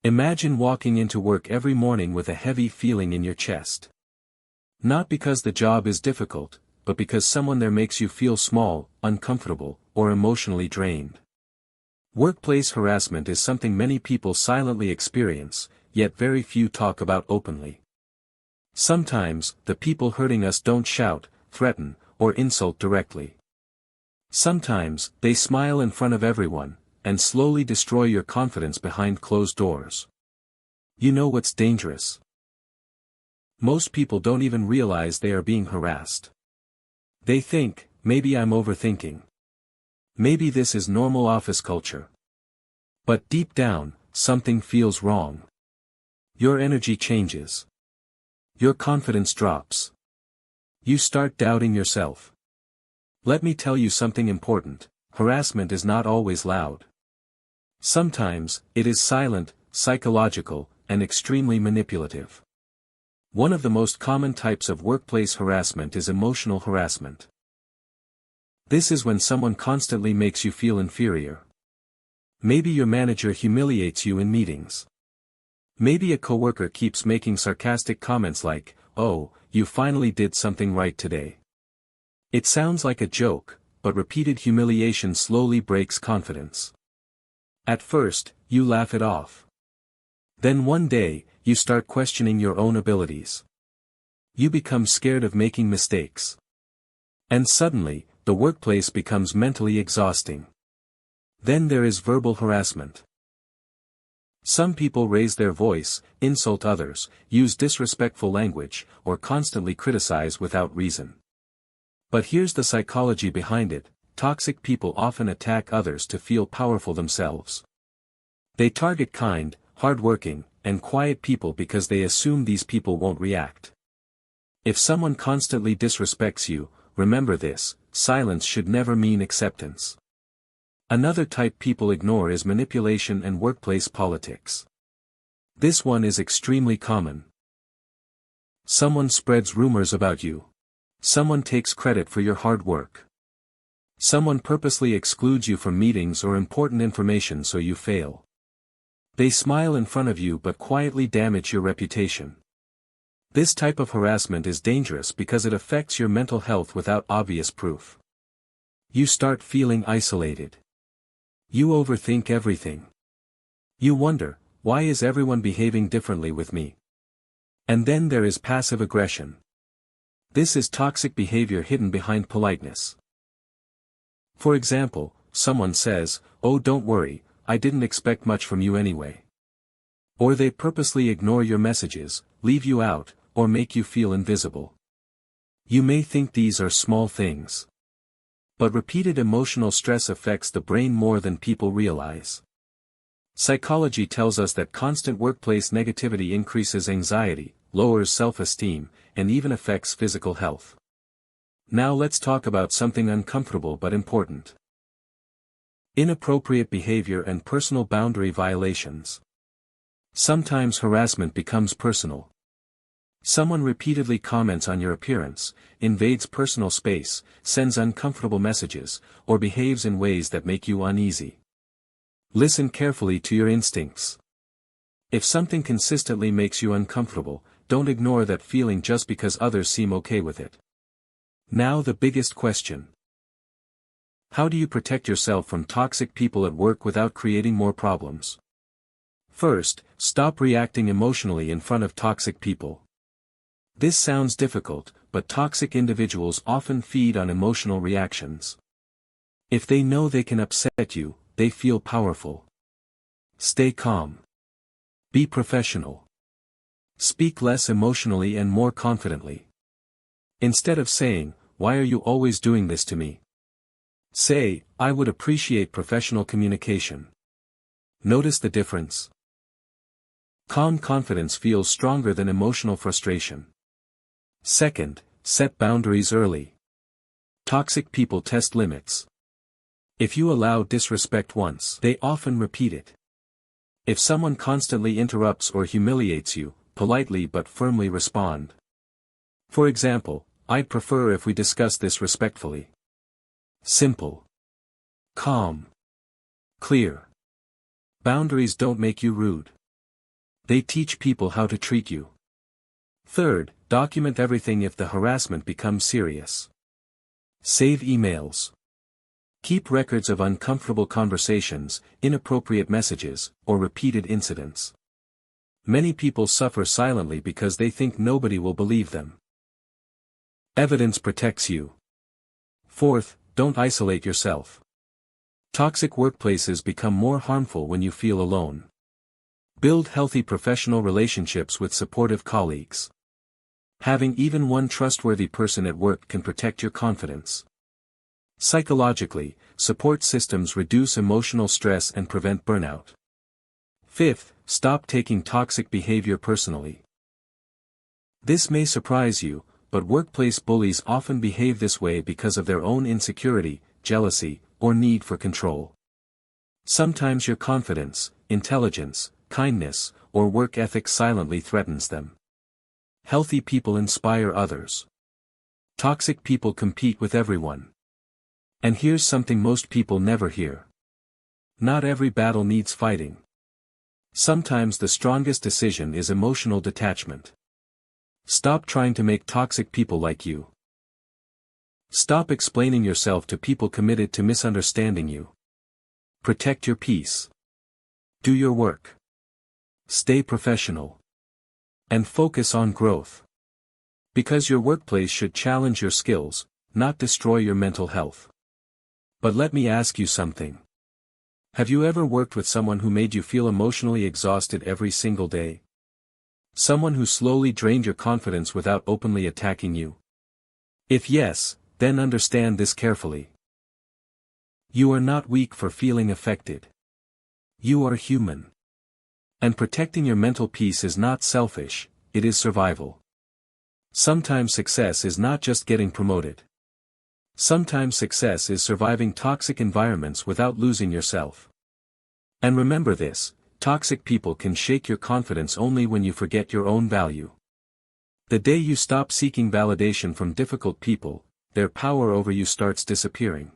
Imagine walking into work every morning with a heavy feeling in your chest. Not because the job is difficult, but because someone there makes you feel small, uncomfortable, or emotionally drained. Workplace harassment is something many people silently experience, yet very few talk about openly. Sometimes, the people hurting us don't shout, threaten, or insult directly. Sometimes, they smile in front of everyone, and slowly destroy your confidence behind closed doors. You know what's dangerous? Most people don't even realize they are being harassed. They think, maybe I'm overthinking. Maybe this is normal office culture. But deep down, something feels wrong. Your energy changes. Your confidence drops. You start doubting yourself. Let me tell you something important: harassment is not always loud. Sometimes, it is silent, psychological, and extremely manipulative. One of the most common types of workplace harassment is emotional harassment. This is when someone constantly makes you feel inferior. Maybe your manager humiliates you in meetings. Maybe a coworker keeps making sarcastic comments like, "Oh, you finally did something right today." It sounds like a joke, but repeated humiliation slowly breaks confidence. At first, you laugh it off. Then one day, you start questioning your own abilities. You become scared of making mistakes. And suddenly, the workplace becomes mentally exhausting. Then there is verbal harassment. Some people raise their voice, insult others, use disrespectful language, or constantly criticize without reason. But here's the psychology behind it: toxic people often attack others to feel powerful themselves. They target kind, hardworking, and quiet people because they assume these people won't react. If someone constantly disrespects you, remember this: silence should never mean acceptance. Another type people ignore is manipulation and workplace politics. This one is extremely common. Someone spreads rumors about you. Someone takes credit for your hard work. Someone purposely excludes you from meetings or important information so you fail. They smile in front of you but quietly damage your reputation. This type of harassment is dangerous because it affects your mental health without obvious proof. You start feeling isolated. You overthink everything. You wonder, why is everyone behaving differently with me? And then there is passive aggression. This is toxic behavior hidden behind politeness. For example, someone says, "Oh, don't worry, I didn't expect much from you anyway." Or they purposely ignore your messages, leave you out, or make you feel invisible. You may think these are small things. But repeated emotional stress affects the brain more than people realize. Psychology tells us that constant workplace negativity increases anxiety, lowers self-esteem, and even affects physical health. Now let's talk about something uncomfortable but important: inappropriate behavior and personal boundary violations. Sometimes harassment becomes personal. Someone repeatedly comments on your appearance, invades personal space, sends uncomfortable messages, or behaves in ways that make you uneasy. Listen carefully to your instincts. If something consistently makes you uncomfortable, don't ignore that feeling just because others seem okay with it. Now the biggest question: how do you protect yourself from toxic people at work without creating more problems? First, stop reacting emotionally in front of toxic people. This sounds difficult, but toxic individuals often feed on emotional reactions. If they know they can upset you, they feel powerful. Stay calm. Be professional. Speak less emotionally and more confidently. Instead of saying, "Why are you always doing this to me?" say, "I would appreciate professional communication." Notice the difference? Calm confidence feels stronger than emotional frustration. Second, set boundaries early. Toxic people test limits. If you allow disrespect once, they often repeat it. If someone constantly interrupts or humiliates you, politely but firmly respond. For example, "I'd prefer if we discuss this respectfully." Simple. Calm. Clear. Boundaries don't make you rude. They teach people how to treat you. Third, document everything if the harassment becomes serious. Save emails. Keep records of uncomfortable conversations, inappropriate messages, or repeated incidents. Many people suffer silently because they think nobody will believe them. Evidence protects you. Fourth, don't isolate yourself. Toxic workplaces become more harmful when you feel alone. Build healthy professional relationships with supportive colleagues. Having even one trustworthy person at work can protect your confidence. Psychologically, support systems reduce emotional stress and prevent burnout. Fifth, stop taking toxic behavior personally. This may surprise you, but workplace bullies often behave this way because of their own insecurity, jealousy, or need for control. Sometimes your confidence, intelligence, kindness, or work ethic silently threatens them. Healthy people inspire others. Toxic people compete with everyone. And here's something most people never hear. Not every battle needs fighting. Sometimes the strongest decision is emotional detachment. Stop trying to make toxic people like you. Stop explaining yourself to people committed to misunderstanding you. Protect your peace. Do your work. Stay professional. And focus on growth. Because your workplace should challenge your skills, not destroy your mental health. But let me ask you something. Have you ever worked with someone who made you feel emotionally exhausted every single day? Someone who slowly drained your confidence without openly attacking you? If yes, then understand this carefully. You are not weak for feeling affected. You are human. And protecting your mental peace is not selfish, it is survival. Sometimes success is not just getting promoted. Sometimes success is surviving toxic environments without losing yourself. And remember this, toxic people can shake your confidence only when you forget your own value. The day you stop seeking validation from difficult people, their power over you starts disappearing.